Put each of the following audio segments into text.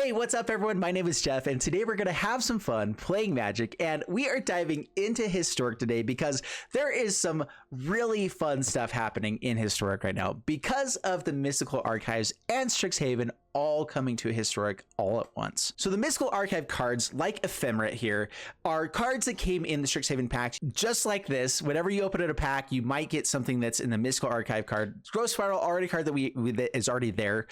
Hey, what's up everyone? My name is Jeff and today we're going to have some fun playing Magic, and we are diving into Historic today because there is some really fun stuff happening in Historic right now because of the Mystical Archives and Strixhaven all coming to Historic all at once. So the Mystical Archive cards, like Ephemerate here, are cards that came in the Strixhaven packs just like this. Whenever you open a pack, you might get something that's in the Mystical Archive card. Growth Spiral, already a card that is already there.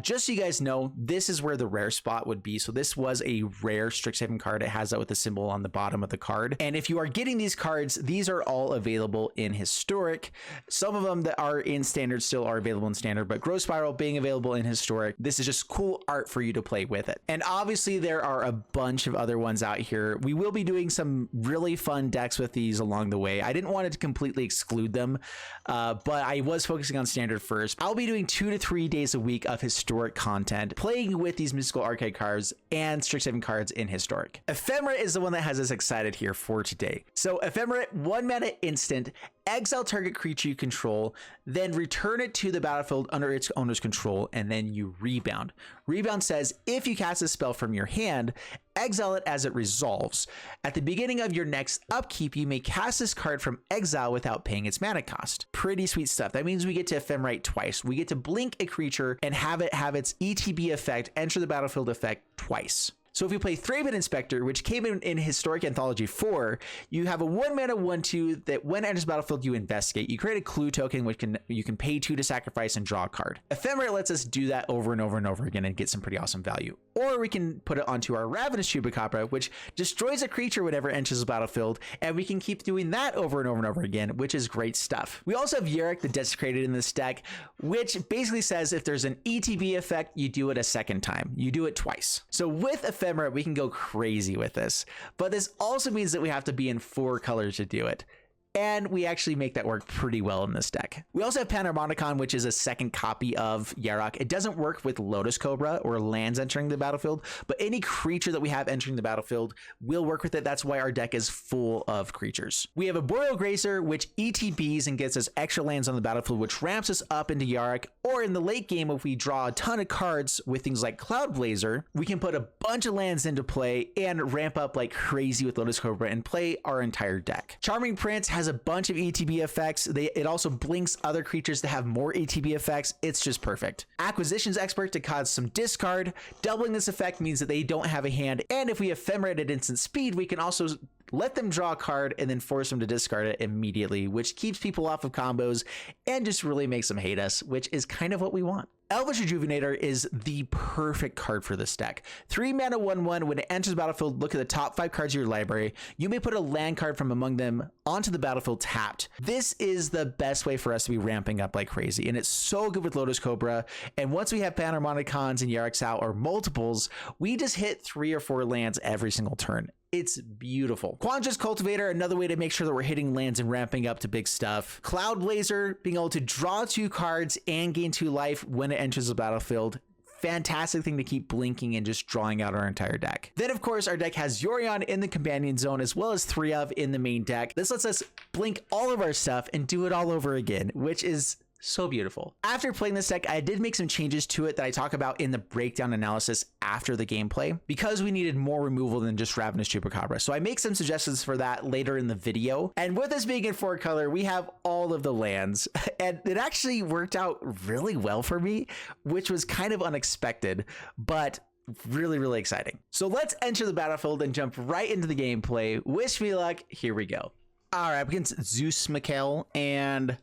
Just so you guys know, this is where the rare spot would be. So this was a rare Strixhaven card. It has that with the symbol on the bottom of the card. And if you are getting these cards, these are all available in Historic. Some of them that are in Standard still are available in Standard, but Growth Spiral being available in Historic, this is just cool art for you to play with it. And obviously there are a bunch of other ones out here. We will be doing some really fun decks with these along the way. I didn't want to completely exclude them, but I was focusing on Standard first. I'll be doing 2 to 3 days a week of Historic content, playing with these Mystical Archive cards and Strixhaven cards in Historic. Ephemerate is the one that has us excited here for today. So Ephemerate, 1 mana instant, exile target creature you control, then return it to the battlefield under its owner's control, and then you rebound. Rebound says if you cast a spell from your hand, exile it as it resolves. At the beginning of your next upkeep, you may cast this card from exile without paying its mana cost. Pretty sweet stuff. That means we get to Ephemerate twice. We get to blink a creature and have it have its ETB effect, enter the battlefield effect twice. So if you play Thraben Inspector, which came in Historic Anthology 4, you have a 1 mana 1/2 that when it enters the battlefield, you investigate. You create a clue token, which you can pay 2 to sacrifice and draw a card. Ephemerate lets us do that over and over and over again and get some pretty awesome value. Or we can put it onto our Ravenous Chupacabra, which destroys a creature whenever it enters the battlefield, and we can keep doing that over and over and over again, which is great stuff. We also have Yorick the Desecrated in this deck, which basically says if there's an ETB effect, you do it a second time. You do it twice. So with Ephemerate, we can go crazy with this, but this also means that we have to be in 4 colors to do it. And we actually make that work pretty well in this deck. We also have Panharmonicon, which is a second copy of Yarok. It doesn't work with Lotus Cobra or lands entering the battlefield, but any creature that we have entering the battlefield will work with it. That's why our deck is full of creatures. We have a Boreal Grazer, which ETBs and gets us extra lands on the battlefield, which ramps us up into Yarok. Or in the late game, if we draw a ton of cards with things like Cloud Blazer, we can put a bunch of lands into play and ramp up like crazy with Lotus Cobra and play our entire deck. Charming Prince has a bunch of ETB effects. It also blinks other creatures to have more ETB effects. It's just perfect. Acquisitions Expert to cause some discard. Doubling this effect means that they don't have a hand, and if we Ephemerate at instant speed, we can also let them draw a card and then force them to discard it immediately, which keeps people off of combos and just really makes them hate us, which is kind of what we want. Elvish Rejuvenator is the perfect card for this deck. 3 mana 1/1. When it enters the battlefield, look at the top 5 cards of your library. You may put a land card from among them onto the battlefield tapped. This is the best way for us to be ramping up like crazy, and it's so good with Lotus Cobra. And once we have Panharmonicons and Yarriks out or multiples, we just hit 3 or 4 lands every single turn. It's beautiful. Quandra's Cultivator, another way to make sure that we're hitting lands and ramping up to big stuff. Cloud Blazer, being able to draw 2 cards and gain 2 life when it enters the battlefield. Fantastic thing to keep blinking and just drawing out our entire deck. Then of course our deck has Yorion in the companion zone as well as 3 of in the main deck. This lets us blink all of our stuff and do it all over again, which is so beautiful. After playing this deck, I did make some changes to it that I talk about in the breakdown analysis after the gameplay because we needed more removal than just Ravenous Chupacabra. So I make some suggestions for that later in the video. And with this being in 4 color, we have all of the lands, and it actually worked out really well for me, which was kind of unexpected, but really, really exciting. So let's enter the battlefield and jump right into the gameplay. Wish me luck. Here we go. All right, against Zeus Mikhail, and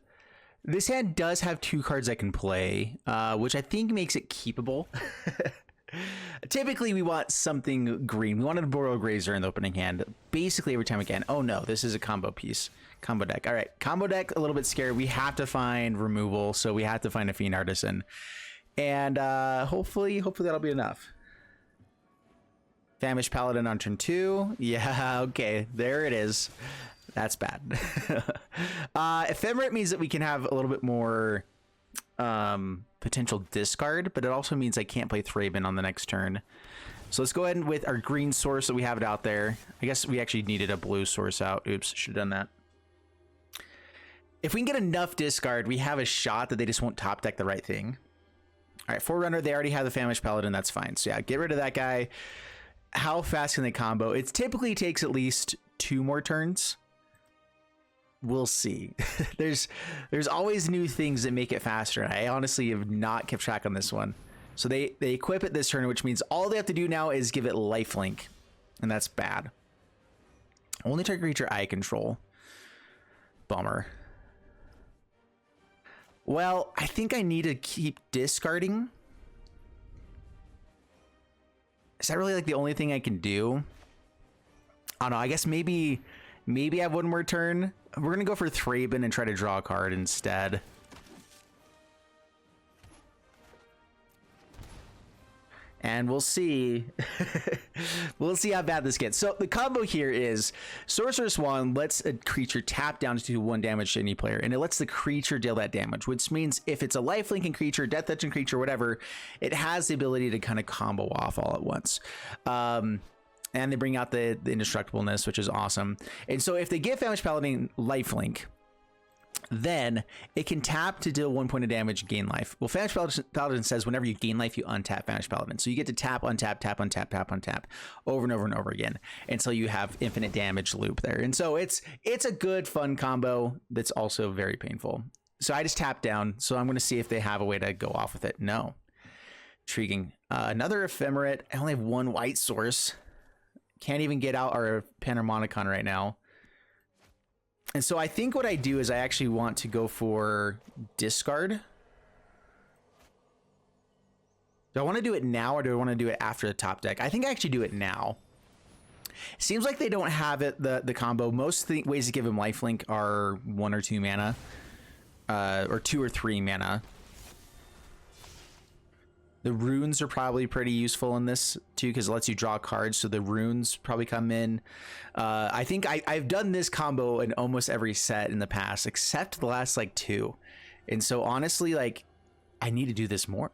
this hand does have 2 cards I can play, which I think makes it keepable. Typically, we want something green. We wanted a Boreal Grazer in the opening hand, basically every time again. Oh no, this is a combo piece. Combo deck. All right, combo deck, a little bit scared. We have to find removal, so we have to find a Fiend Artisan. And hopefully that'll be enough. Famished Paladin on turn 2. Yeah, okay, there it is. That's bad. Ephemerate means that we can have a little bit more potential discard, but it also means I can't play Thraben on the next turn. So let's go ahead and with our green source that we have it out there. I guess we actually needed a blue source out. Oops, should have done that. If we can get enough discard, we have a shot that they just won't top deck the right thing. All right, Forerunner, they already have the Famished Paladin. That's fine. So yeah, get rid of that guy. How fast can they combo? It typically takes at least 2 more turns. We'll see. There's always new things that make it faster. And I honestly have not kept track on this one. So they equip it this turn, which means all they have to do now is give it lifelink. And that's bad. Only target creature I control. Bummer. Well, I think I need to keep discarding. Is that really like the only thing I can do? I don't know. I guess maybe I have one more turn. We're going to go for Thraben and try to draw a card instead. And we'll see. We'll see how bad this gets. So the combo here is Sorcerous Wand lets a creature tap down to do 1 damage to any player, and it lets the creature deal that damage, which means if it's a lifelinking creature, death touching creature, whatever, it has the ability to kind of combo off all at once. And they bring out the indestructibleness, which is awesome. And so if they give Famished Paladin lifelink, then it can tap to deal 1 point of damage, gain life. Well, Famished Paladin says whenever you gain life, you untap Famished Paladin. So you get to tap, untap, tap, untap, tap, untap over and over and over again until you have infinite damage loop there. And so it's a good, fun combo that's also very painful. So I just tap down. So I'm going to see if they have a way to go off with it. No. Intriguing. Another Ephemerate. I only have 1 white source. Can't even get out our Panharmonicon right now. And so I think what I do is I actually want to go for discard. Do I want to do it now or do I want to do it after the top deck? I think I actually do it now. Seems like they don't have it, the combo. Most ways to give him lifelink are 1 or 2 mana. Or 2 or 3 mana. The runes are probably pretty useful in this too, because it lets you draw cards. So the runes probably come in. I think I've done this combo in almost every set in the past, except the last like 2. And so honestly, like I need to do this more.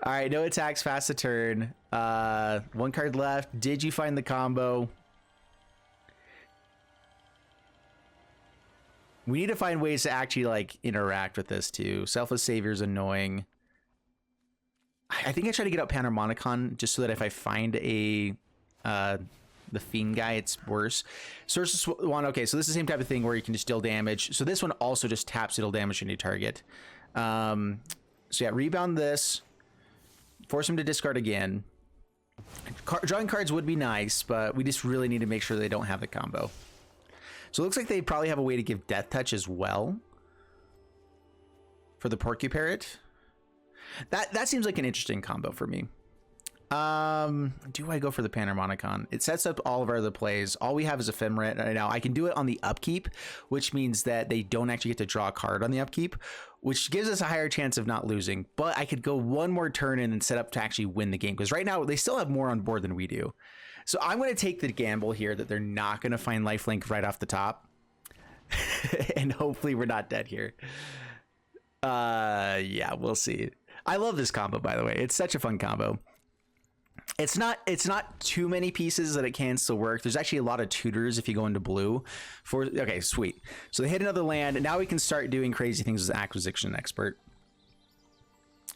All right, no attacks, fast a turn. 1 card left. Did you find the combo? We need to find ways to actually like interact with this too. Selfless Savior is annoying. I think I try to get out Panharmonicon just so that if I find a the Fiend guy, it's worse. Sorcerous Wand, okay, so this is the same type of thing where you can just deal damage. So this one also just taps to deal damage to any target. So yeah, rebound this. Force him to discard again. Drawing cards would be nice, but we just really need to make sure they don't have the combo. So it looks like they probably have a way to give Death Touch as well for the Porcuparrot. That seems like an interesting combo for me. Do I go for the Panharmonicon? It sets up all of our other plays. All we have is Ephemerate right now. I can do it on the upkeep, which means that they don't actually get to draw a card on the upkeep, which gives us a higher chance of not losing. But I could go 1 more turn in and set up to actually win the game, because right now they still have more on board than we do. So I'm going to take the gamble here that they're not going to find lifelink right off the top. And hopefully we're not dead here. Yeah, we'll see. I love this combo, by the way. It's such a fun combo. It's not too many pieces that it can still work. There's actually a lot of tutors if you go into blue. Okay, sweet. So they hit another land, and now we can start doing crazy things as Acquisition Expert.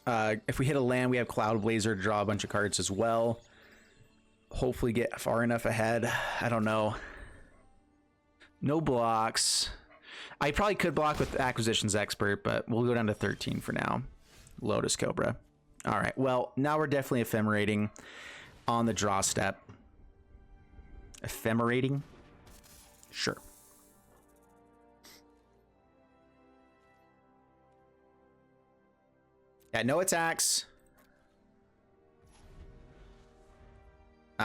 If we hit a land, we have Cloud Blazer to draw a bunch of cards as well. Hopefully get far enough ahead. I don't know. No blocks. I probably could block with Acquisitions Expert, but we'll go down to 13 for now. Lotus Cobra. All right, well, now we're definitely ephemerating on the draw step. Ephemerating? Sure. Yeah, no attacks.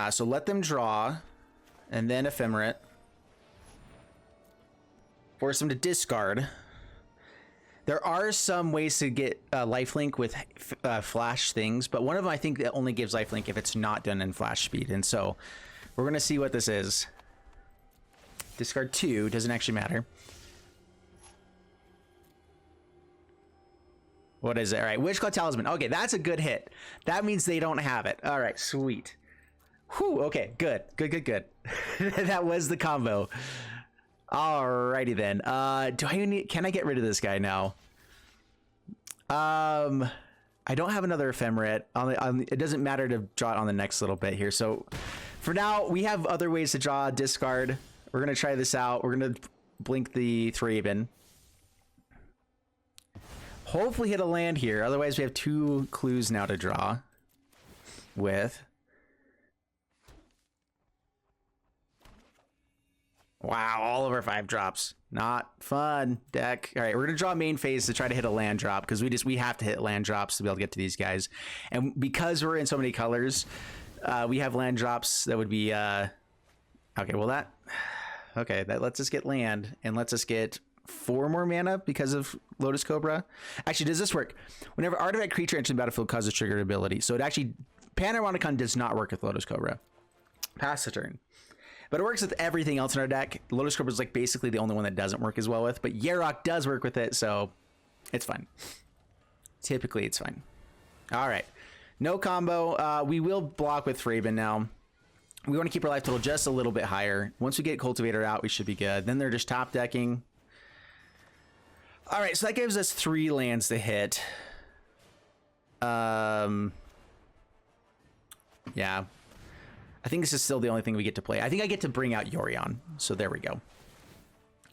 So let them draw, and then ephemerate. Force them to discard. There are some ways to get lifelink with flash things, but one of them I think that only gives lifelink if it's not done in flash speed. And so we're going to see what this is. Discard 2, doesn't actually matter. What is it? All right, Witchclaw Talisman. Okay, that's a good hit. That means they don't have it. All right, sweet. Whew, okay, good. That was the combo. Alrighty then. Can I get rid of this guy now? I don't have another Ephemerate. It doesn't matter to draw it on the next little bit here. So for now, we have other ways to draw discard. We're going to try this out. We're going to blink the Thraben. Hopefully hit a land here. Otherwise, we have 2 clues now to draw with. Wow, all of our 5 drops. Not fun, deck. All right, we're gonna draw main phase to try to hit a land drop because we have to hit land drops to be able to get to these guys. And because we're in so many colors, we have land drops that would be okay. Well, that lets us get land and lets us get 4 more mana because of Lotus Cobra. Actually, does this work? Whenever artifact creature enters the battlefield causes triggered ability. So it actually Panoramaticon does not work with Lotus Cobra. Pass the turn. But it works with everything else in our deck. Lotus Cobra is like basically the only one that doesn't work as well with, but Yarok does work with it, so it's fine. Typically, it's fine. All right, no combo. We will block with Thraben now. We want to keep our life total just a little bit higher. Once we get Cultivator out, we should be good. Then they're just top decking. All right, so that gives us 3 lands to hit. Yeah. I think this is still the only thing we get to play. I think I get to bring out Yorion. So there we go.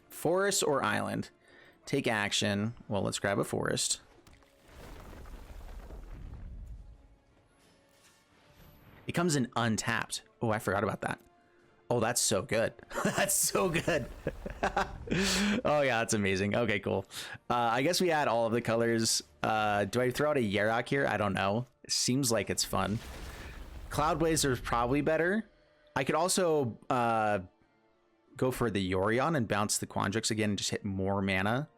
Forest or island? Take action. Well, let's grab a forest. It comes in untapped. Oh, I forgot about that. Oh, that's so good. That's so good. Oh, yeah, that's amazing. Okay, cool. I guess we add all of the colors. Do I throw out a Yarok here? I don't know. It seems like it's fun. Cloud Blazer is probably better. I could also go for the Yorion and bounce the Quandrix again and just hit more mana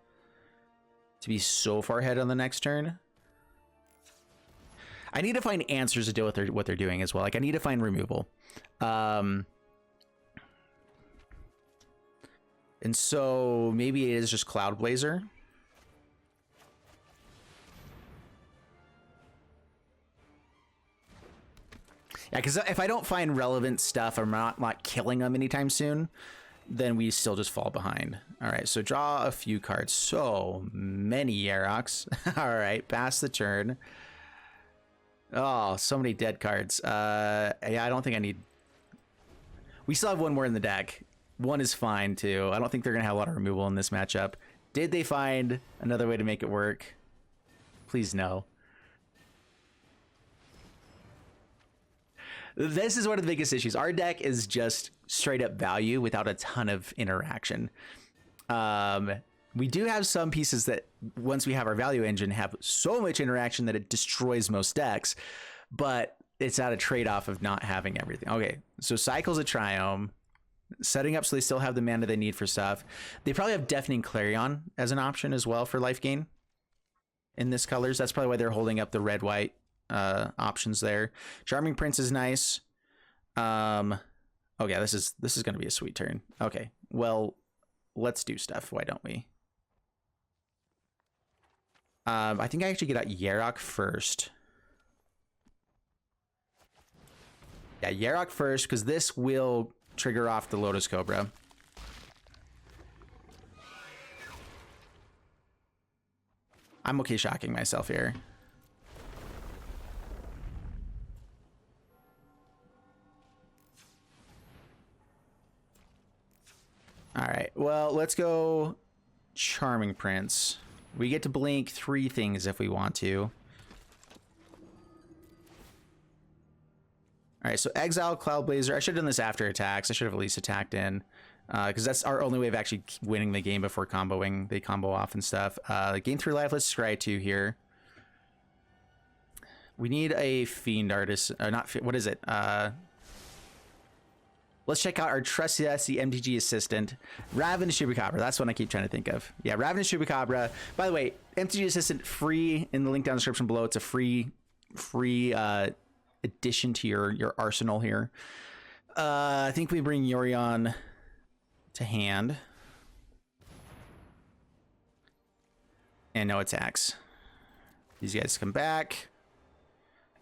to be so far ahead on the next turn. I need to find answers to deal with what they're doing as well. Like I need to find removal. And so maybe it is just Cloud Blazer. Yeah, because if I don't find relevant stuff, I'm not killing them anytime soon, then we still just fall behind. All right, so draw a few cards. So many Yaroks. All right, pass the turn. Oh, so many dead cards. Yeah, I don't think I need... We still have 1 more in the deck. 1 is fine, too. I don't think they're going to have a lot of removal in this matchup. Did they find another way to make it work? Please, no. This is one of the biggest issues. Our deck is just straight up value without a ton of interaction. We do have some pieces that once we have our value engine have so much interaction that it destroys most decks, but it's at a trade-off of not having everything. Okay, so Cycle's a Triome, setting up so they still have the mana they need for stuff. They probably have Deafening Clarion as an option as well for life gain in this colors. That's probably why they're holding up the red-white options there. Charming Prince is nice. Oh yeah, this is gonna be a sweet turn. Okay, well, let's do stuff. Why don't we? I think I actually get out Yarok first. Yeah, Yarok first, because this will trigger off the Lotus Cobra. I'm okay shocking myself here. All right, well, let's go Charming Prince. We get to blink 3 things if we want to. All right, so exile Cloud Blazer. I should have done this after attacks. I should have at least attacked in, because that's our only way of actually winning the game before comboing. They combo off and stuff. Gain 3 life. Let's scry 2 here. We need a Fiend Artist. Not what is it? Let's check out our trusty MTG assistant, Ravenous Chupacabra. That's what I keep trying to think of. Yeah, Ravenous Chupacabra. By the way, MTG assistant free in the link down in the description below. It's a free addition to your arsenal here. I think we bring Yorion to hand. And no attacks. These guys come back.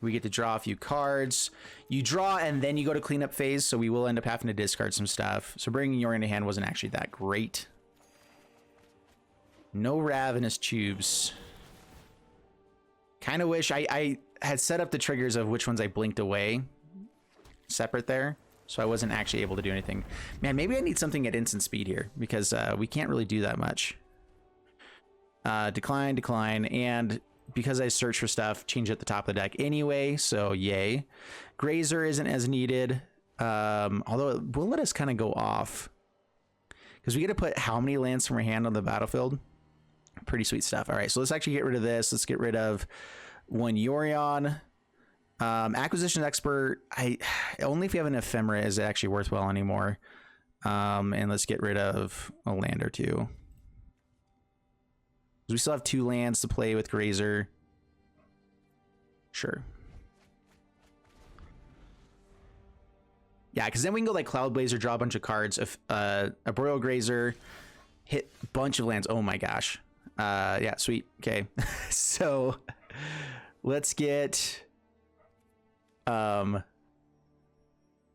We get to draw a few cards. You draw and then you go to cleanup phase, so we will end up having to discard some stuff. So bringing Yorion to hand wasn't actually that great. No Ravenous Tubes. Kind of wish I had set up the triggers of which ones I blinked away separate there, so I wasn't actually able to do anything. Man, maybe I need something at instant speed here, because we can't really do that much. Decline, decline, and because I search for stuff, change at the top of the deck anyway, so yay. Grazer isn't as needed, although it will let us kind of go off, because we get to put how many lands from our hand on the battlefield. Pretty sweet stuff. All right, so let's actually get rid of this. Let's get rid of one Yorion. Acquisition expert, only if you have an ephemera is it actually worthwhile anymore. And let's get rid of a land or two. We still have 2 lands to play with Grazer. Sure. Yeah, because then we can go like Cloud Blazer, draw a bunch of cards. If a Broil Grazer, hit a bunch of lands. Oh my gosh. Yeah, sweet. Okay. So let's get let's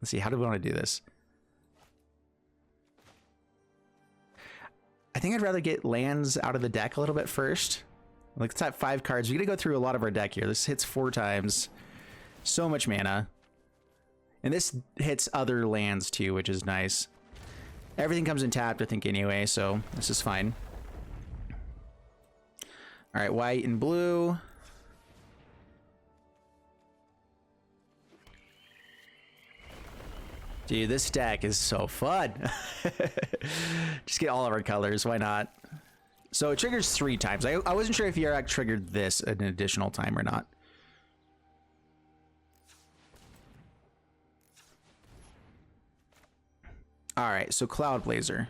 see, how do we want to do this? I think I'd rather get lands out of the deck a little bit first. Like, let's have 5 cards. We're gonna go through a lot of our deck here. This hits 4 times. So much mana. And this hits other lands too, which is nice. Everything comes in tapped, I think, anyway, so this is fine. All right, white and blue. Dude, this deck is so fun. Just get all of our colors, why not? So it triggers 3 times. I wasn't sure if Yarak triggered this an additional time or not. All right, so Cloud Blazer.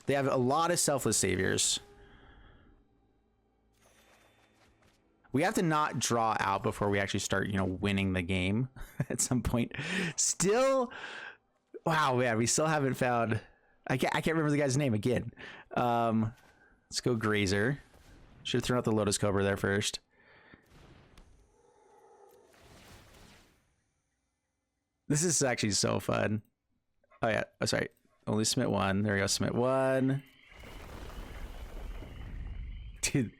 They have a lot of Selfless Saviors. We have to not draw out before we actually start, you know, winning the game at some point. Still, wow, man, we still haven't found. I can't remember the guy's name again. Let's go Grazer. Should have thrown out the Lotus Cobra there first. This is actually so fun. Oh yeah, oh sorry. Only submit 1. There we go, submit 1. Dude,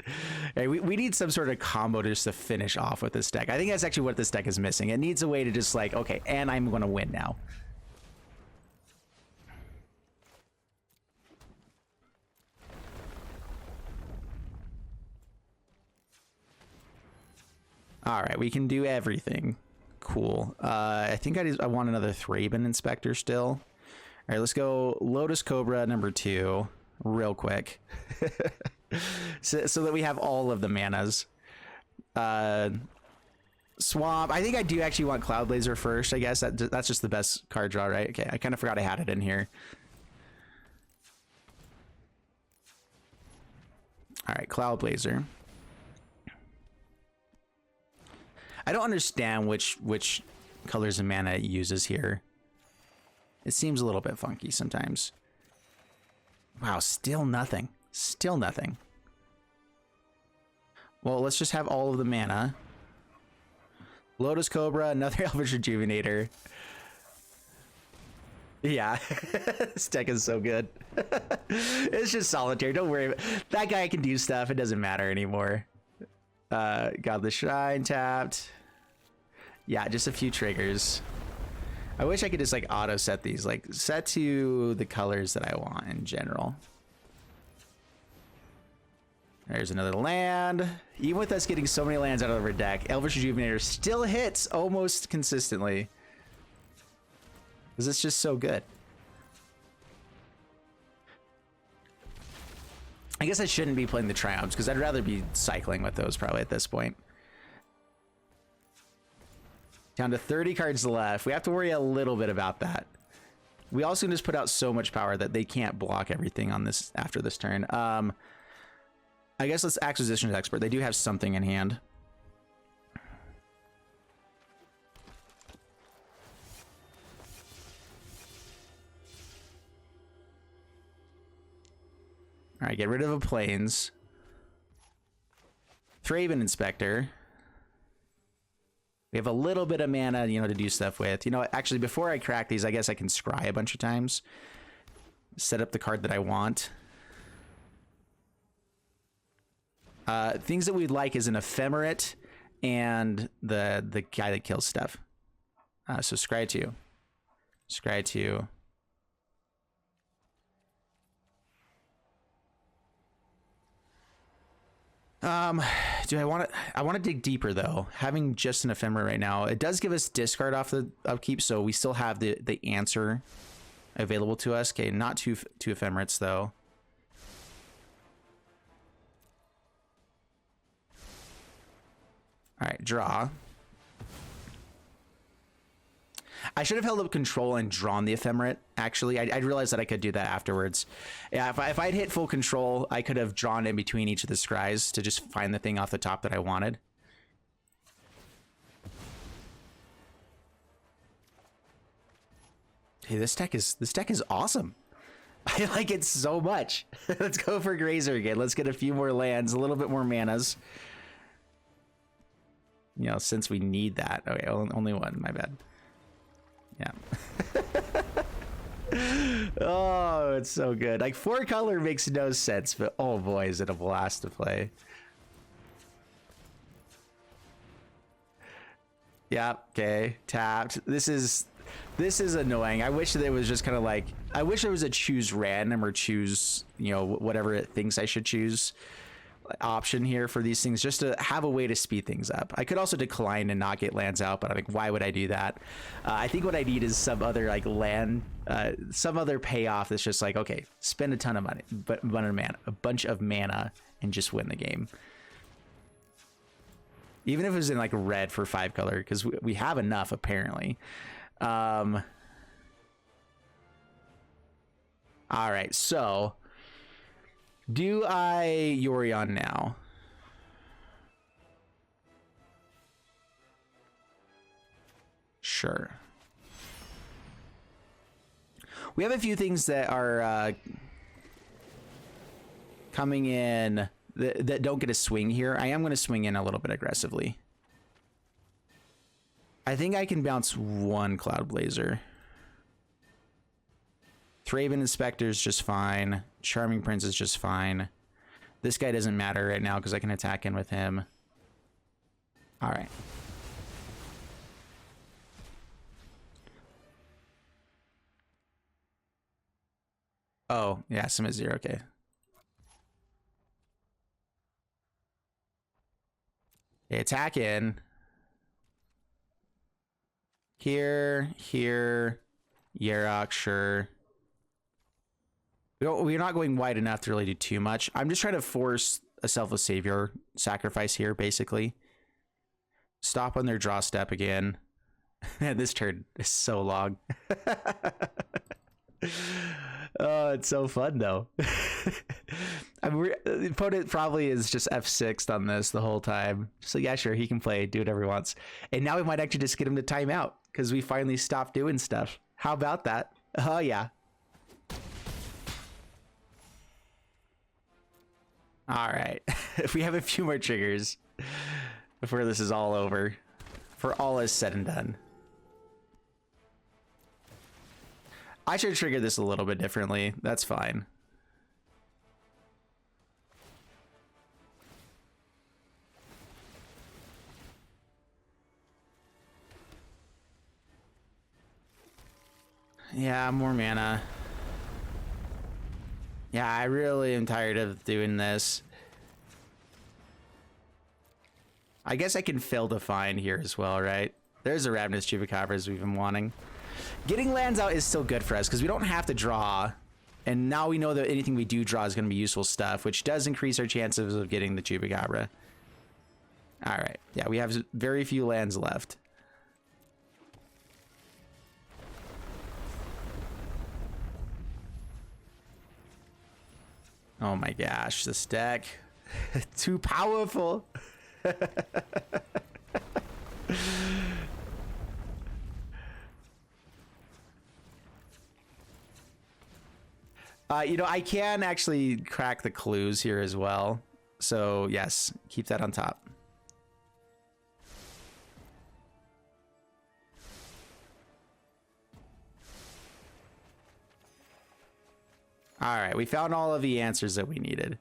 hey, we need some sort of combo just to finish off with this deck. I think that's actually what this deck is missing. It needs a way to just like, okay, and I'm going to win now. All right, we can do everything. Cool. I think I want another Thraben Inspector still. All right, let's go Lotus Cobra number 2 real quick. so that we have all of the manas. Swamp. I think I do actually want Cloud Blazer first. I guess that's just the best card draw, right? Okay, I kind of forgot I had it in here. All right, Cloud Blazer. I don't understand which colors of mana it uses here. It seems a little bit funky sometimes. Wow, still nothing. Still nothing. Well, let's just have all of the mana. Lotus Cobra, another Elvish Rejuvenator. Yeah, this deck is so good. It's just solitaire. Don't worry. That guy can do stuff. It doesn't matter anymore. Got the Shrine tapped. Yeah, just a few triggers. I wish I could just like auto set these, like set to the colors that I want in general. There's another land. Even with us getting so many lands out of our deck, Elvish Rejuvenator still hits almost consistently. Because it's just so good. I guess I shouldn't be playing the Triumphs because I'd rather be cycling with those probably at this point. Down to 30 cards left. We have to worry a little bit about that. We also can just put out so much power that they can't block everything on this after this turn. I guess let's Acquisition Expert. They do have something in hand. All right, get rid of a Plains. Thraben Inspector. We have a little bit of mana, you know, to do stuff with. You know, actually, before I crack these, I guess I can scry a bunch of times. Set up the card that I want. Things that we'd like is an ephemerate and the guy that kills stuff. So scry 2. Scry 2. Do I want to dig deeper though. Having just an ephemera right now, it does give us discard off the upkeep, so we still have the answer available to us. Okay, not two ephemerates though. All right, draw. I should have held up control and drawn the ephemerate. Actually, I realized that I could do that afterwards. Yeah, if I'd hit full control, I could have drawn in between each of the scries to just find the thing off the top that I wanted. Hey, this deck is awesome. I like it so much. Let's go for Grazer again. Let's get a few more lands, a little bit more manas. You know, since we need that. Okay, only one. My bad. Yeah. Oh, it's so good. Like 4 color makes no sense, but oh boy, is it a blast to play. Yeah, okay, tapped. This is annoying. I wish that it was just kind of like, I wish there was a choose random or choose, you know, whatever it thinks I should choose option here for these things, just to have a way to speed things up. I could also decline and not get lands out, but I'm like, why would I do that? I think what I need is some other like land, some other payoff that's just like, okay, spend a ton of money, but a bunch of mana and just win the game. Even if it was in like red for 5 color, because we have enough apparently. All right, so do I Yorion now? Sure. We have a few things that are coming in that don't get a swing here. I am going to swing in a little bit aggressively. I think I can bounce 1 Cloud Blazer. Thraben Inspector is just fine. Charming Prince is just fine. This guy doesn't matter right now because I can attack in with him. All right. Oh, yeah, Summit 0, okay. Okay, attack in. Here, Yarok, sure. We're not going wide enough to really do too much. I'm just trying to force a Selfless Savior sacrifice here, basically. Stop on their draw step again. This turn is so long. Oh, it's so fun, though. I mean, the opponent probably is just F6'd on this the whole time. So yeah, sure, he can play, do whatever he wants. And now we might actually just get him to time out because we finally stopped doing stuff. How about that? Oh, yeah. All right. If we have a few more triggers before this is all over, for all is said and done. I should trigger this a little bit differently. That's fine. Yeah, more mana. Yeah, I really am tired of doing this. I guess I can fail to find here as well, right? There's a Ravenous Chupacabras we've been wanting. Getting lands out is still good for us because we don't have to draw. And now we know that anything we do draw is going to be useful stuff, which does increase our chances of getting the Chupacabra. All right. Yeah, we have very few lands left. Oh my gosh, this deck. Too powerful. You know, I can actually crack the clues here as well. So yes, keep that on top. All right, we found all of the answers that we needed.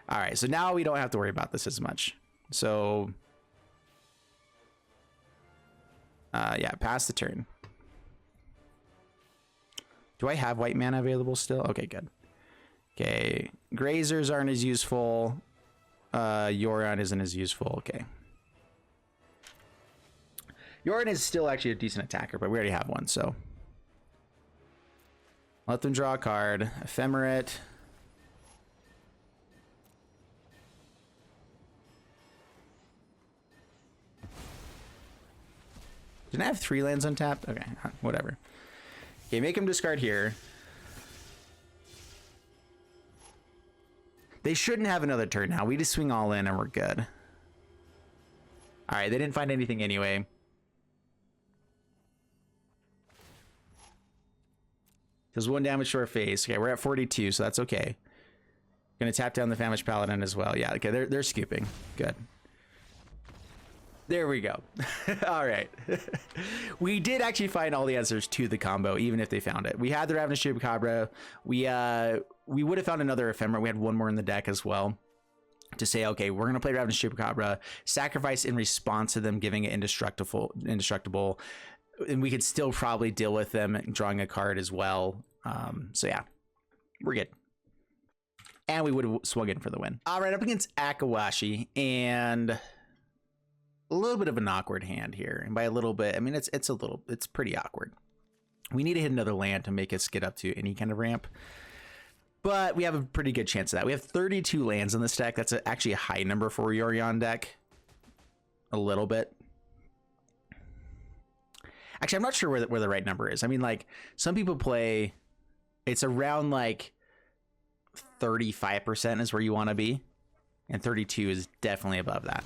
All right, so now we don't have to worry about this as much. So, yeah, pass the turn. Do I have white mana available still? Okay, good. Okay, grazers aren't as useful. Yorion isn't as useful. Okay. Yorion is still actually a decent attacker, but we already have one, so. Let them draw a card. Ephemerate. Didn't I have 3 lands untapped? Okay, whatever. Okay, make him discard here. They shouldn't have another turn now. We just swing all in and we're good. All right, they didn't find anything anyway. Does 1 damage to our face. Okay, we're at 42, so that's okay. Gonna tap down the Famished Paladin as well. Yeah, okay, they're scooping. Good. There we go. All right. We did actually find all the answers to the combo, even if they found it. We had the Ravenous Chupacabra. We would have found another Ephemera. We had one more in the deck as well to say, okay, we're gonna play Ravenous Chupacabra, sacrifice in response to them giving it indestructible, and we could still probably deal with them drawing a card as well. So yeah, we're good. And we would have swung in for the win. All right, up against Akawashi, and a little bit of an awkward hand here. And by a little bit, I mean, it's pretty awkward. We need to hit another land to make us get up to any kind of ramp. But we have a pretty good chance of that. We have 32 lands in this deck. That's actually a high number for a Yorion deck. A little bit. Actually, I'm not sure where the right number is. I mean, like, some people play, it's around like 35% is where you want to be. And 32 is definitely above that.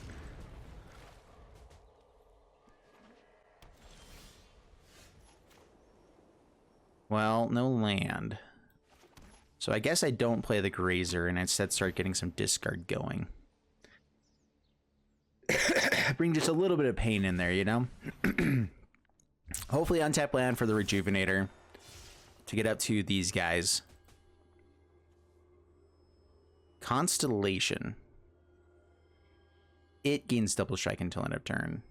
Well, no land. So I guess I don't play the Grazer and instead start getting some discard going. Bring just a little bit of pain in there, you know? Hopefully untap land for the Rejuvenator to get up to these guys. Constellation. It gains double strike until end of turn.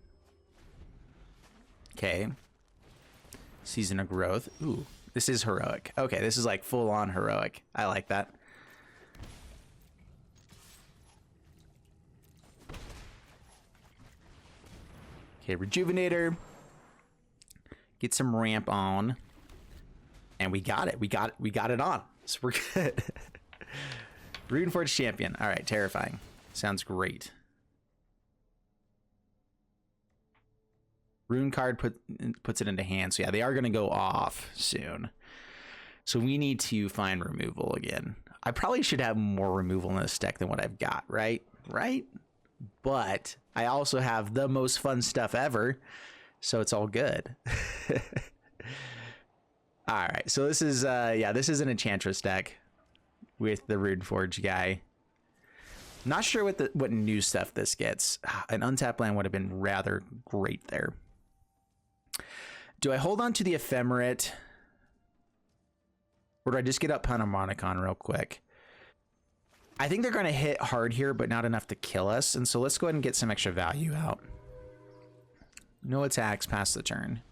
Okay. Season of Growth. Ooh, this is heroic. Okay, this is like full on heroic. I like that. Okay, Rejuvenator. Get some ramp on. And we got it. We got it on. So we're good. Runeforge Champion. All right, terrifying. Sounds great. Rune card puts it into hand. So yeah, they are going to go off soon. So we need to find removal again. I probably should have more removal in this deck than what I've got, right? Right? But I also have the most fun stuff ever. So it's all good. All right. So this is, yeah, this is an Enchantress deck with the Runeforge guy. Not sure what new stuff this gets. An untapped land would have been rather great there. Do I hold on to the Ephemerate? Or do I just get up Panharmonicon real quick? I think they're going to hit hard here, but not enough to kill us. And so let's go ahead and get some extra value out. No attacks past the turn.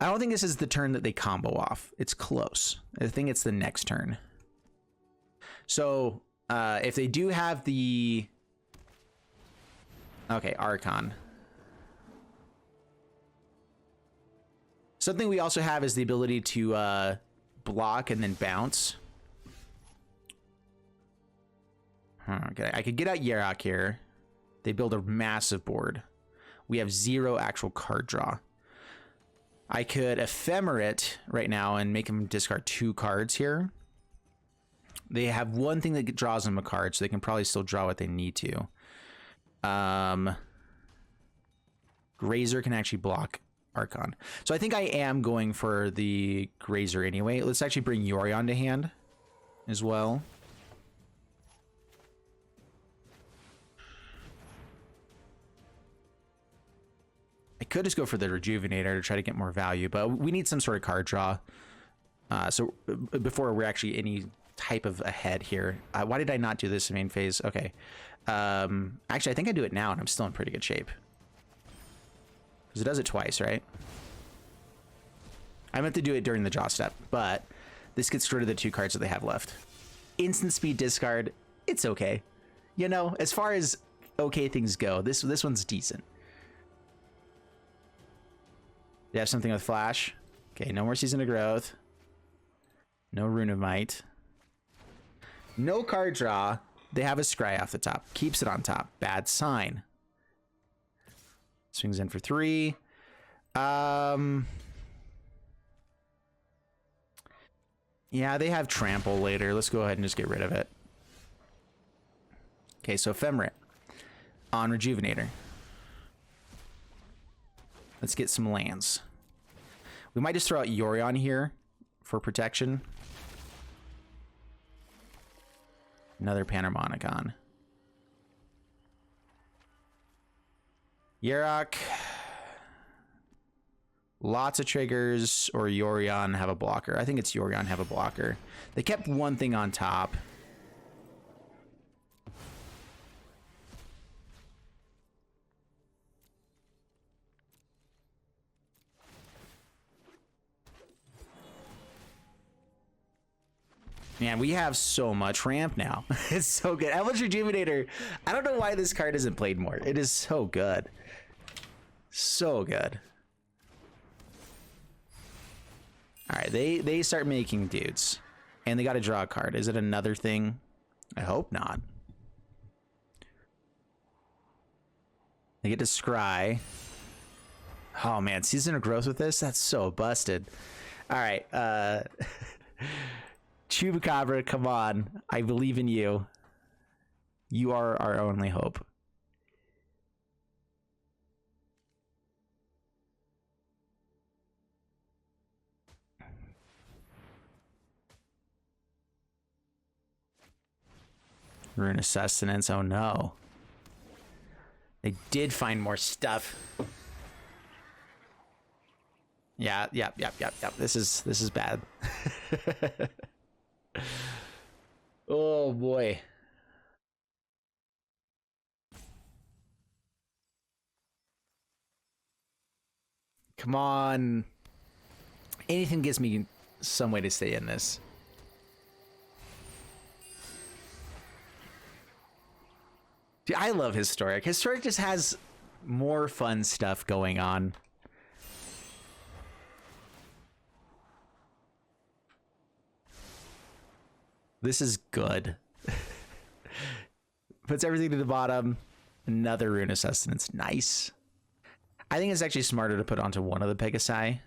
I don't think this is the turn that they combo off. It's close. I think it's the next turn. So if they do have the... Okay, Archon. Something we also have is the ability to block and then bounce. Okay, I could get out Yarok here. They build a massive board. We have 0 actual card draw. I could Ephemerate right now and make them discard 2 cards here. They have one thing that draws them a card, so they can probably still draw what they need to. Grazer can actually block Archon. So I think I am going for the Grazer anyway. Let's actually bring Yorion to hand as well. I could just go for the Rejuvenator to try to get more value, but we need some sort of card draw. So before we're actually type of ahead here. Why did I not do this in main phase? Okay. Actually, I think I do it now, and I'm still in pretty good shape. Because it does it twice, right? I meant to do it during the draw step, but this gets rid of the 2 cards that they have left. Instant speed discard, it's okay. You know, as far as okay things go, this one's decent. You have something with flash. Okay, no more Season of Growth. No Rune of Might. No card draw. They have a scry off the top. Keeps it on top. Bad sign. Swings in for 3. Yeah, they have Trample later. Let's go ahead and just get rid of it. Okay, so Ephemerate on Rejuvenator. Let's get some lands. We might just throw out Yorion here for protection. Another Panharmonicon. Yarok. Lots of triggers, or Yorion have a blocker. I think it's Yorion have a blocker. They kept one thing on top. Man, we have so much ramp now. It's so good. Eldritch Rejuvenator. I don't know why this card isn't played more. It is so good. So good. All right, they start making dudes. And they got to draw a card. Is it another thing? I hope not. They get to scry. Oh man, Season of Growth with this? That's so busted. All right, Chupacabra, come on. I believe in you. You are our only hope. Rune of Sustenance, oh no. They did find more stuff. Yeah. This is bad. Oh boy. Come on. Anything gives me some way to stay in this. Dude, I love Historic. Historic just has more fun stuff going on. This is good. Puts everything to the bottom. Another Rune of Sustenance. Nice. I think it's actually smarter to put onto one of the Pegasi.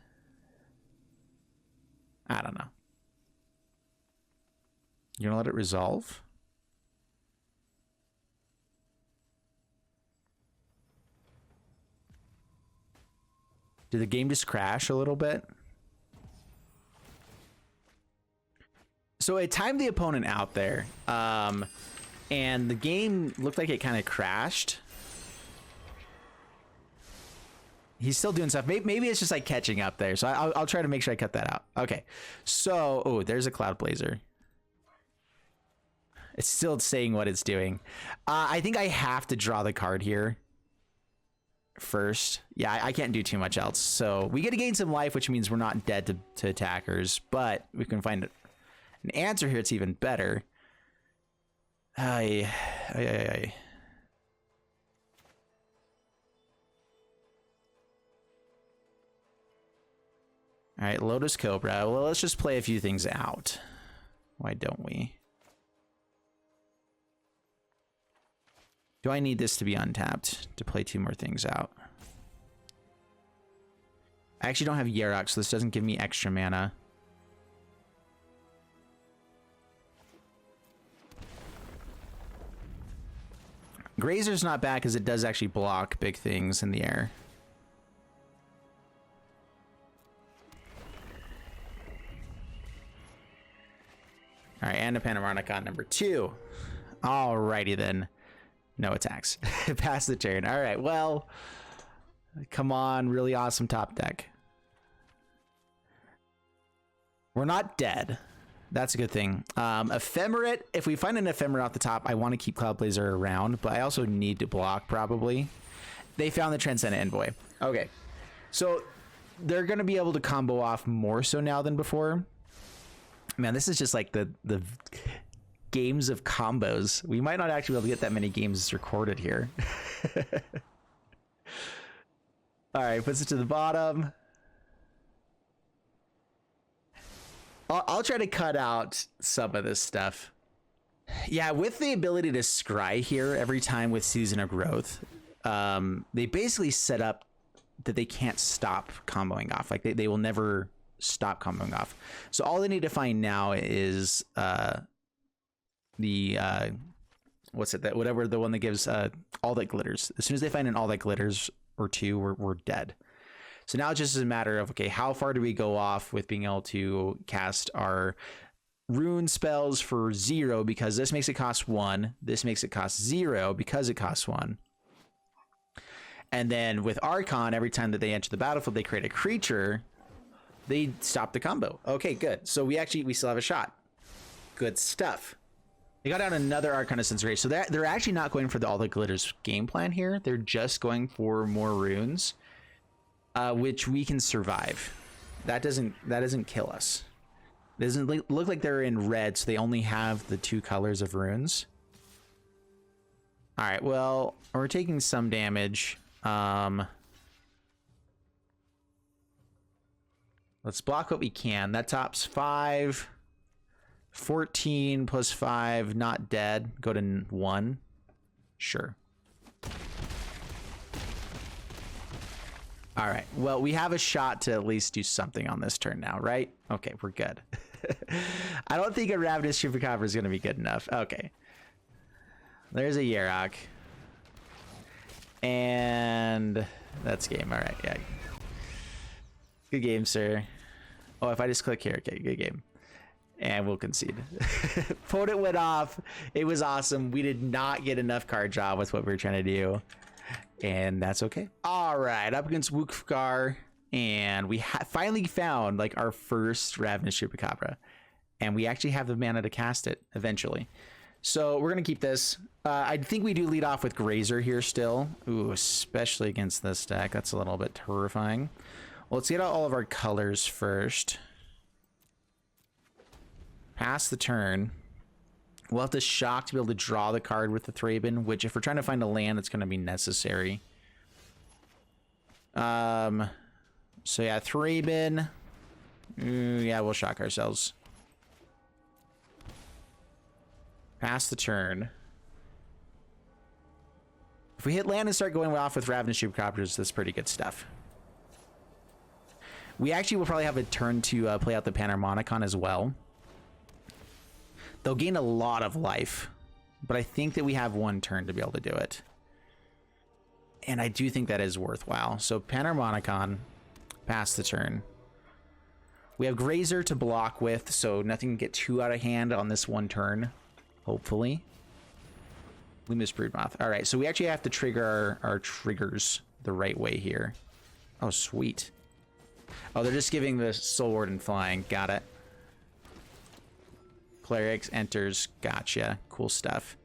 I don't know. You're gonna let it resolve? Did the game just crash a little bit? So it timed the opponent out there, and the game looked like it kind of crashed. He's still doing stuff. Maybe it's just like catching up there. So I'll try to make sure I cut that out. Okay. So, oh, there's a Cloud Blazer. It's still saying what it's doing. I think I have to draw the card here first. Yeah, I can't do too much else. So we get to gain some life, which means we're not dead to attackers, but we can find an answer here. It's even better. Ay. All right, Lotus Cobra. Well, let's just play a few things out. Why don't we? Do I need this to be untapped to play 2 more things out? I actually don't have Yarok, so this doesn't give me extra mana. Grazer's not bad because it does actually block big things in the air. All right, and a Panharmonicon number 2. Alrighty then. No attacks. Pass the turn. All right, well, come on, really awesome top deck. We're not dead. That's a good thing. Ephemerate, if we find an Ephemerate off the top, I want to keep Cloud Blazer around, but I also need to block probably. They found the Transcendent Envoy. Okay, so they're going to be able to combo off more so now than before. Man, this is just like the games of combos. We might not actually be able to get that many games recorded here. All right, puts it to the bottom. I'll try to cut out some of this stuff. Yeah, with the ability to scry here every time with Season of Growth, they basically set up that they can't stop comboing off. Like they will never stop comboing off. So all they need to find now is what's it, that whatever the one that gives all that glitters. As soon as they find an all that glitters or two, we're dead. So now it's just a matter of, okay, how far do we go off with being able to cast our rune spells for 0, because this makes it cost 1, this makes it cost 0 because it costs 1. And then with Archon, every time that they enter the battlefield, they create a creature, they stop the combo. Okay, good. So we still have a shot. Good stuff. They got out another Arcanison's Rage. So they're actually not going for all the glitters game plan here. They're just going for more runes, which we can survive. That doesn't kill us. It doesn't look like they're in red, so they only have the 2 colors of runes. All right, well, we're taking some damage. Let's block what we can. That tops 5. 14 plus 5, not dead. Go to 1. Sure. All right. Well, we have a shot to at least do something on this turn now, right? Okay, we're good. I don't think a Ravenous Chupacabra is going to be good enough. Okay. There's a Yarok. And that's game. All right. Yeah. Good game, sir. Oh, if I just click here. Okay, good game. And we'll concede. Opponent went off. It was awesome. We did not get enough card draw with what we were trying to do. And that's okay. All right, up against Wukfgar. And we finally found like our first Ravenous Chupacabra. And we actually have the mana to cast it eventually. So we're going to keep this. I think we do lead off with Grazer here still. Ooh, especially against this deck. That's a little bit terrifying. Well, let's get out all of our colors first. Pass the turn. We'll have to shock to be able to draw the card with the Thraben, which if we're trying to find a land, it's going to be necessary. So yeah, Thraben. Yeah, we'll shock ourselves. Pass the turn. If we hit land and start going off with Ravenous Chupacabras, that's pretty good stuff. We actually will probably have a turn to play out the Panharmonicon as well. They'll gain a lot of life, but I think that we have one turn to be able to do it. And I do think that is worthwhile. So Panharmonicon, pass the turn. We have Grazer to block with, so nothing can get too out of hand on this one turn, hopefully. We missed Broodmoth. All right, so we actually have to trigger our triggers the right way here. Oh, sweet. Oh, they're just giving the Soul Warden flying. Got it. Clerics enters. Gotcha. Cool stuff.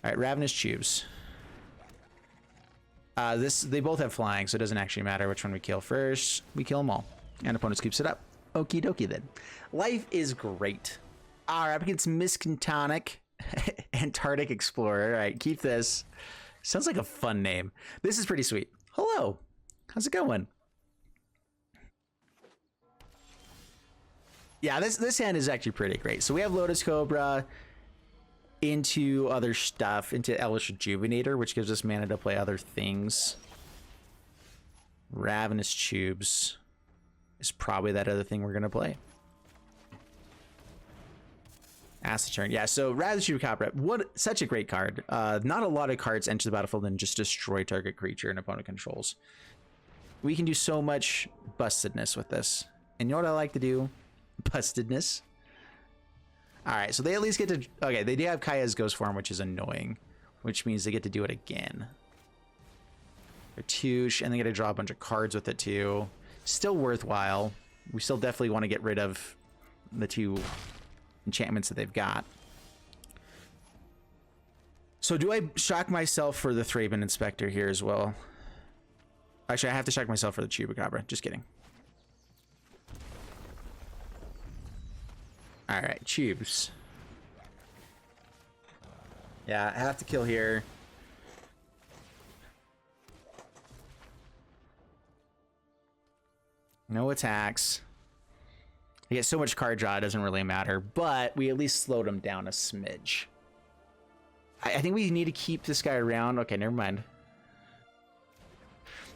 All right, Ravenous Tubes. They both have flying, so it doesn't actually matter which one we kill first. We kill them all. And opponent scoops it up. Okie dokie then. Life is great. All right, up against Miskatonic. Antarctic Explorer. All right, keep this. Sounds like a fun name. This is pretty sweet. Hello. How's it going? Yeah, this hand is actually pretty great. So we have Lotus Cobra into other stuff, into Elvish Rejuvenator, which gives us mana to play other things. Ravenous Tubes is probably that other thing we're going to play. Acid Turn. Yeah, so Ravenous Chupacabra, such a great card. Not a lot of cards enter the battlefield and just destroy target creature an opponent controls. We can do so much bustedness with this. And you know what I like to do? Bustedness. All right, so they at least get to... Okay, they do have Kaya's Ghost Form, which is annoying, which means they get to do it again. Cartouche, and they get to draw a bunch of cards with it too. Still worthwhile. We still definitely want to get rid of the two enchantments that they've got. So do I shock myself for the Thraben Inspector here as well? Actually, I have to shock myself for the Chupacabra. Just kidding. All right, Chubes. Yeah, I have to kill here. No attacks. I get so much card draw, it doesn't really matter, but we at least slowed him down a smidge. I think we need to keep this guy around. Okay, never mind.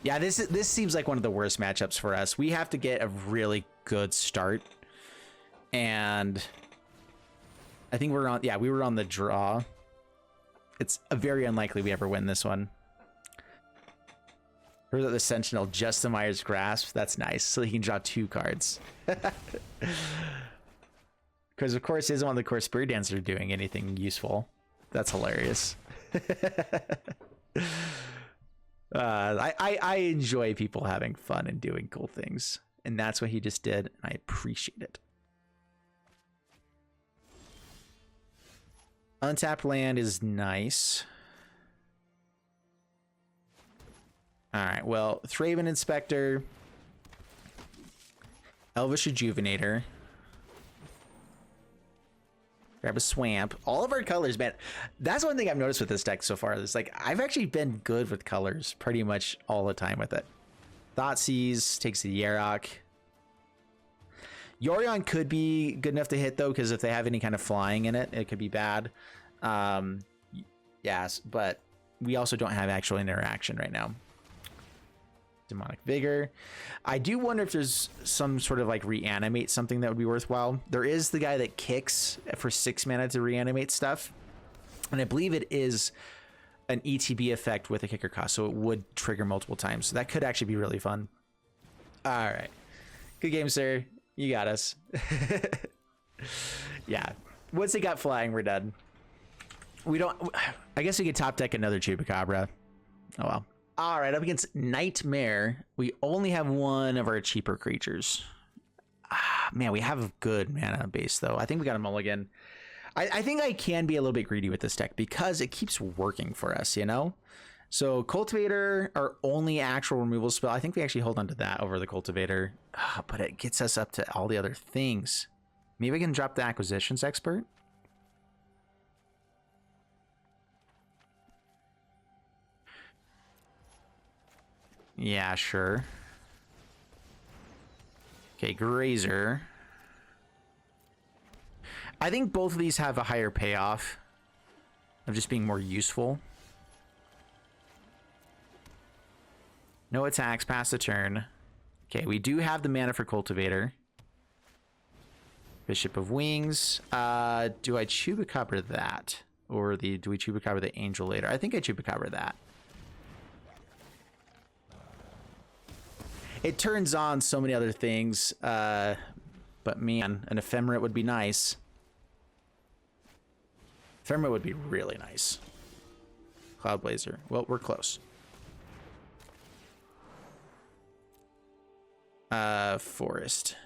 Yeah, this seems like one of the worst matchups for us. We have to get a really good start. And I think we're on, yeah, we were on the draw. It's very unlikely we ever win this one. Or the Sentinel, Justimeyer's Grasp. That's nice. So he can draw 2 cards. Because of course, he doesn't want the Core Spirit Dancer doing anything useful. That's hilarious. I enjoy people having fun and doing cool things. And that's what he just did. And I appreciate it. Untapped land is nice. All right, well, Thraben Inspector, Elvish Rejuvenator, grab a Swamp. All of our colors, man. That's one thing I've noticed with this deck so far. It's like I've actually been good with colors pretty much all the time with it. Thoughtseize takes the Yarok. Yorion could be good enough to hit though, because if they have any kind of flying in it, it could be bad. Yes, but we also don't have actual interaction right now. Demonic Vigor. I do wonder if there's some sort of like reanimate something that would be worthwhile. There is the guy that kicks for 6 mana to reanimate stuff. And I believe it is an ETB effect with a kicker cost. So it would trigger multiple times. So that could actually be really fun. All right. Good game, sir. You got us. Yeah. Once they got flying, we're done. We don't... I guess we could top deck another Chupacabra. Oh, well. All right, up against Nightmare, we only have one of our cheaper creatures. Man, we have a good mana base, though. I think we got a mulligan. I think I can be a little bit greedy with this deck because it keeps working for us, you know? So Cultivator, our only actual removal spell, I think we actually hold on to that over the Cultivator. But it gets us up to all the other things. Maybe we can drop the Acquisitions Expert. Yeah, sure. Okay, Grazer. I think both of these have a higher payoff of just being more useful. No attacks, pass the turn. Okay, we do have the mana for Cultivator. Bishop of Wings. Do I Chupacabra that? Or do we Chupacabra the Angel later? I think I Chupacabra that. It turns on so many other things, but man, an Ephemerate would be nice. Ephemerate would be really nice. Cloudblazer. Well, we're close. Forest.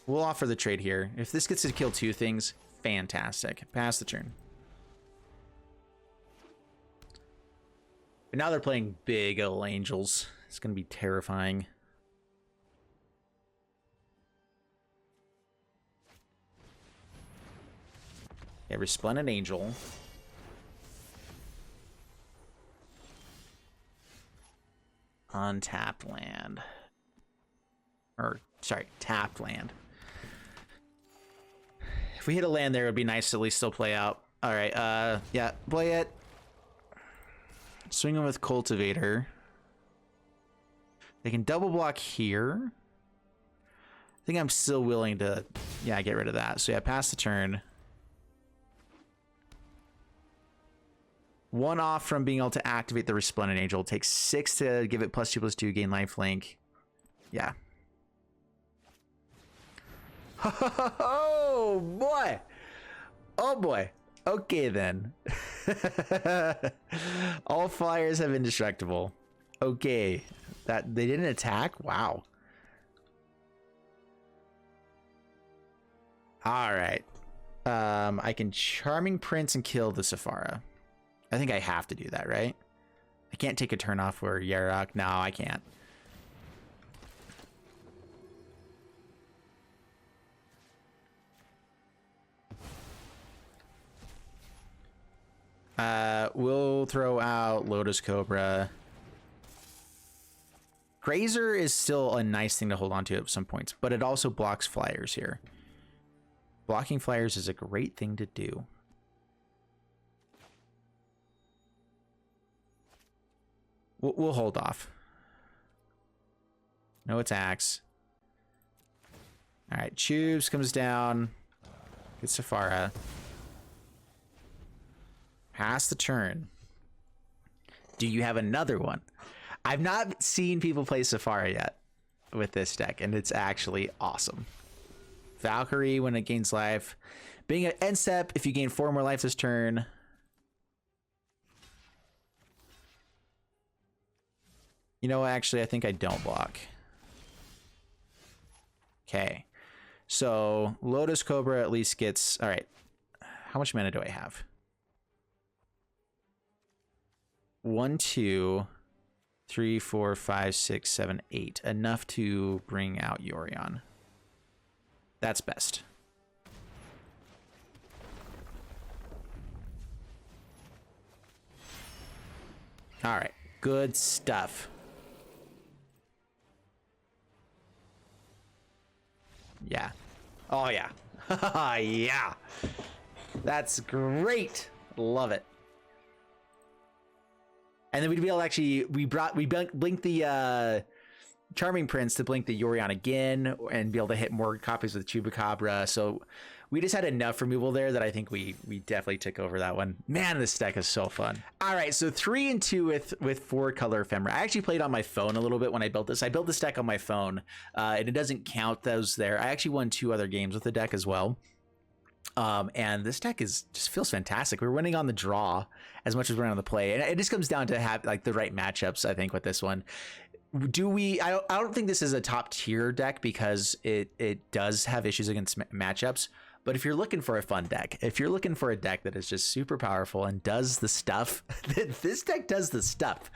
We'll offer the trade here. If this gets to kill 2 things, fantastic. Pass the turn. But now they're playing big old angels. It's going to be terrifying. Yeah, Resplendent Angel. Untapped land. Or, sorry, tapped land. If we hit a land there, it would be nice to at least still play out. All right, yeah, play it. Swing them with Cultivator. They can double block here. I think I'm still willing to, yeah, get rid of that. So yeah, pass the turn. 1 off from being able to activate the Resplendent Angel. It takes 6 to give it +2/+2, gain lifelink. Yeah. Oh boy. Oh boy. Okay then. All flyers have indestructible. Okay. That they didn't attack? Wow. All right. I can Charming Prince and kill the Sephara. I think I have to do that, right? I can't take a turn off for Yarok. No, I can't. We'll throw out Lotus Cobra. Grazer is still a nice thing to hold on to at some points, but it also blocks flyers here. Blocking flyers is a great thing to do. We'll hold off. No attacks. All right, Tubes comes down. Get Sephara. Pass the turn. Do you have another one? I've not seen people play Sephara yet with this deck, and it's actually awesome. Valkyrie when it gains life. Being an end step, if you gain 4 more life this turn. You know, actually, I think I don't block. Okay. So, Lotus Cobra at least gets... All right. How much mana do I have? 1, 2, 3, 4, 5, 6, 7, 8. Enough to bring out Yorion. That's best. All right. Good stuff. Yeah. Oh, yeah. Yeah. That's great. Love it. And then we'd be able to actually, we blinked the Charming Prince to blink the Yorion again and be able to hit more copies with Chupacabra. So we just had enough removal there that I think we definitely took over that one. Man, this deck is so fun. All right, so 3 and 2 with 4 color ephemera. I actually played on my phone a little bit when I built this. I built this deck on my phone, and it doesn't count those there. I actually won 2 other games with the deck as well. And this deck just feels fantastic. We're winning on the draw as much as we're on the play, and it just comes down to have like the right matchups. I think with this one, I don't think this is a top tier deck because it does have issues against matchups. But if you're looking for a fun deck, if you're looking for a deck that is just super powerful and does the stuff, this deck does the stuff.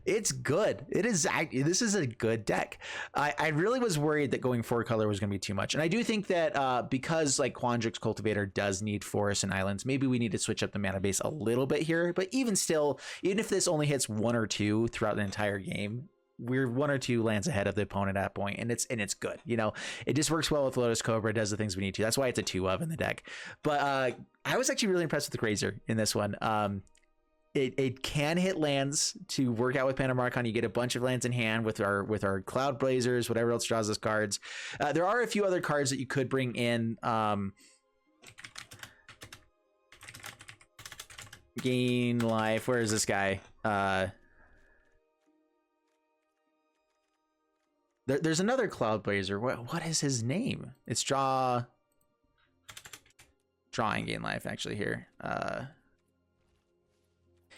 It's good. This is a good deck. I really was worried that going 4 color was going to be too much. And I do think that because like Quandrix Cultivator does need forests and islands, maybe we need to switch up the mana base a little bit here. But even still, even if this only hits 1 or 2 throughout the entire game, we're 1 or 2 lands ahead of the opponent at that point, and it's good. You know, it just works well with Lotus Cobra. It does the things we need to. That's why it's a 2 of in the deck. But I was actually really impressed with the Grazer in this one. It can hit lands to work out with Pandamarcon. You get a bunch of lands in hand with our Cloud Blazers, whatever else draws us cards. There are a few other cards that you could bring in. Gain life. Where is this guy? There's another Cloud Blazer. What is his name? It's drawing gain life actually here.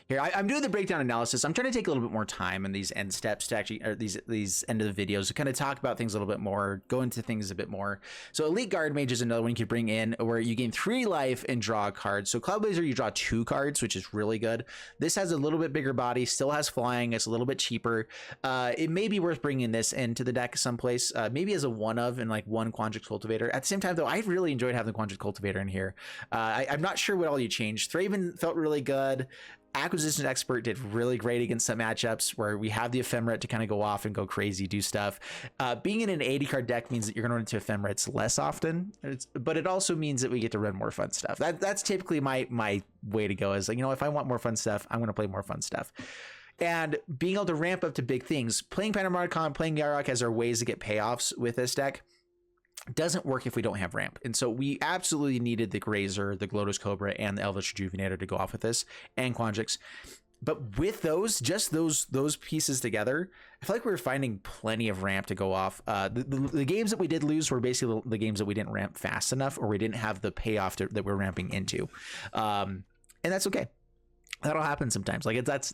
Here, I'm doing the breakdown analysis. I'm trying to take a little bit more time in these end steps to actually, or these end of the videos to kind of talk about things a little bit more, go into things a bit more. So Elite Guard Mage is another one you could bring in where you gain 3 life and draw a card. So Cloud Blazer, you draw 2 cards, which is really good. This has a little bit bigger body, still has flying. It's a little bit cheaper. It may be worth bringing this into the deck someplace, maybe as a one of and like 1 Quandrix Cultivator. At the same time, though, I really enjoyed having the Quandrix Cultivator in here. I'm not sure what all you changed. Thraven felt really good. Acquisition Expert did really great against some matchups where we have the Ephemerate to kind of go off and go crazy, do stuff. Being in an 80 card deck means that you're going to run into Ephemerates less often, but it also means that we get to run more fun stuff. That's typically my way to go is like, you know, if I want more fun stuff, I'm going to play more fun stuff. And being able to ramp up to big things, playing Pandamarcon, playing Yarok as our ways to get payoffs with this deck doesn't work if we don't have ramp. And so we absolutely needed the Grazer, the Lotus Cobra, and the Eldritch Rejuvenator to go off with this, and Quandrix. But with those, just those pieces together, I feel like we were finding plenty of ramp to go off. The games that we did lose were basically the games that we didn't ramp fast enough, or we didn't have the payoff that we're ramping into. And that's okay. That'll happen sometimes. Like that's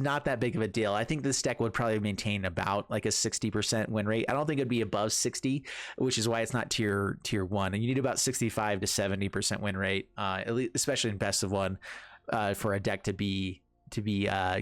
not that big of a deal. I think this deck would probably maintain about like a 60% win rate. I don't think it'd be above 60, which is why it's not tier 1. And you need about 65 to 70% win rate, at least, especially in best of 1, for a deck to be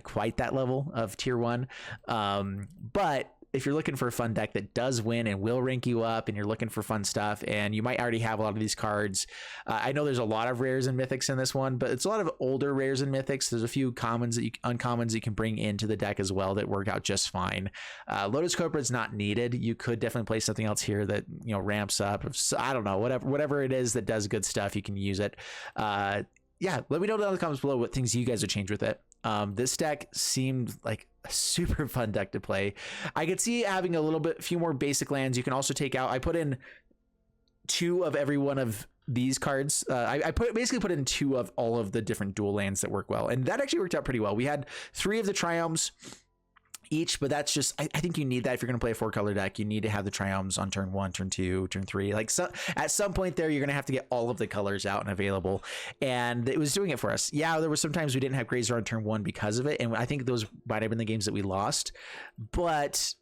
quite that level of tier 1. But if you're looking for a fun deck that does win and will rank you up, and you're looking for fun stuff, and you might already have a lot of these cards, I know there's a lot of rares and mythics in this one, but it's a lot of older rares and mythics. There's a few commons uncommons you can bring into the deck as well that work out just fine. Lotus Cobra is not needed. You could definitely play something else here that, you know, ramps up. I don't know, whatever it is that does good stuff, you can use it. Yeah, let me know down in the comments below what things you guys would change with it. This deck seemed like a super fun deck to play. I could see having a few more basic lands. You can also take out, I put in 2 of every one of these cards. I basically put in 2 of all of the different dual lands that work well, and that actually worked out pretty well. We had 3 of the Triomes each, but that's just, I think you need that if you're going to play a 4-color deck. You need to have the Triomes on turn 1, turn 2, turn 3. Like, so at some point there, you're going to have to get all of the colors out and available, and it was doing it for us. Yeah, there were some times we didn't have Grazer on turn 1 because of it, and I think those might have been the games that we lost, but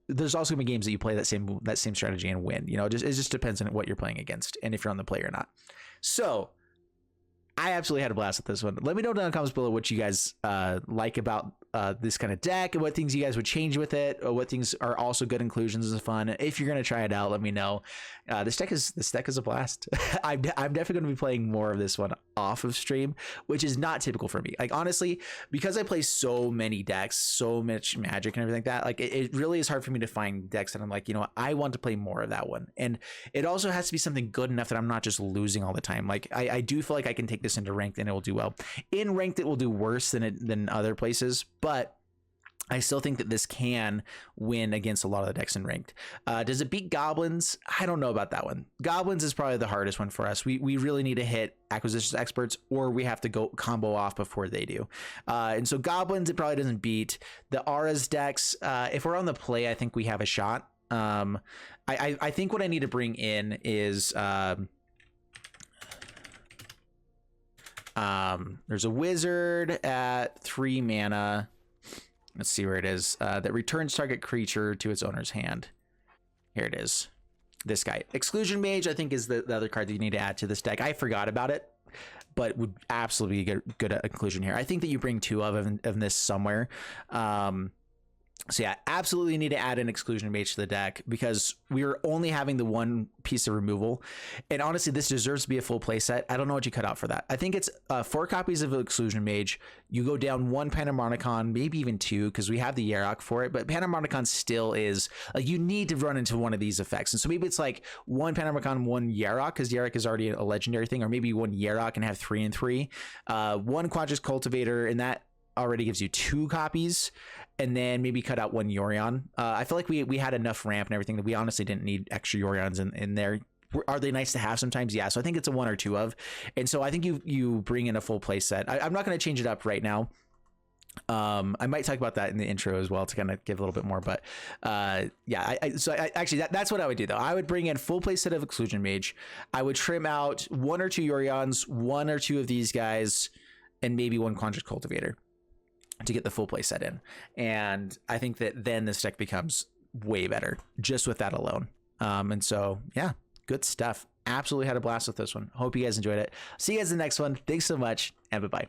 there's also going to be games that you play that same strategy and win. You know, it just depends on what you're playing against and if you're on the play or not. So I absolutely had a blast with this one. Let me know down in the comments below what you guys like about this kind of deck, and what things you guys would change with it, or what things are also good inclusions and fun. If you're going to try it out, let me know. This deck is a blast. I'm definitely going to be playing more of this one off of stream, which is not typical for me. Like, honestly, because I play so many decks, so much Magic and everything like that, like it really is hard for me to find decks that I'm like, you know what, I want to play more of that one. And it also has to be something good enough that I'm not just losing all the time. Like, I do feel like I can take this into ranked and it will do well. In ranked, it will do worse than other places, but I still think that this can win against a lot of the decks in ranked. Does it beat Goblins? I don't know about that one. Goblins is probably the hardest one for us. We really need to hit Acquisitions Experts, or we have to go combo off before they do. And so Goblins, it probably doesn't beat. The Auras decks, if we're on the play, I think we have a shot. I think what I need to bring in is... there's a wizard at 3 mana. Let's see where it is. That returns target creature to its owner's hand. Here it is. This guy. Exclusion Mage, I think, is the other card that you need to add to this deck. I forgot about it, but would absolutely be good at inclusion here. I think that you bring 2 of this somewhere. So yeah, absolutely need to add an Exclusion Mage to the deck, because we are only having the 1 piece of removal. And honestly, this deserves to be a full play set. I don't know what you cut out for that. I think it's 4 copies of Exclusion Mage. You go down 1 Panharmonicon, maybe even 2, because we have the Yarok for it. But Panharmonicon still is, like, you need to run into one of these effects. And so maybe it's like 1 Panharmonicon, 1 Yarok, because Yarok is already a legendary thing. Or maybe 1 Yarok and have 3 and 3. 1 Quadrus Cultivator, and that already gives you 2 copies. And then maybe cut out 1 Yorion. I feel like we had enough ramp and everything that we honestly didn't need extra Yorions in there. Are they nice to have sometimes? Yeah. So I think it's a 1 or 2 of. And so I think you bring in a full play set. I'm not going to change it up right now. I might talk about that in the intro as well to kind of give a little bit more, but yeah, actually that's what I would do though. I would bring in full play set of Exclusion Mage. I would trim out 1 or 2 Yorions, 1 or 2 of these guys, and maybe 1 Quandrix Cultivator to get the full play set in. And I think that then this deck becomes way better just with that alone. And so, yeah, good stuff. Absolutely had a blast with this one. Hope you guys enjoyed it. See you guys in the next one. Thanks so much, and bye-bye.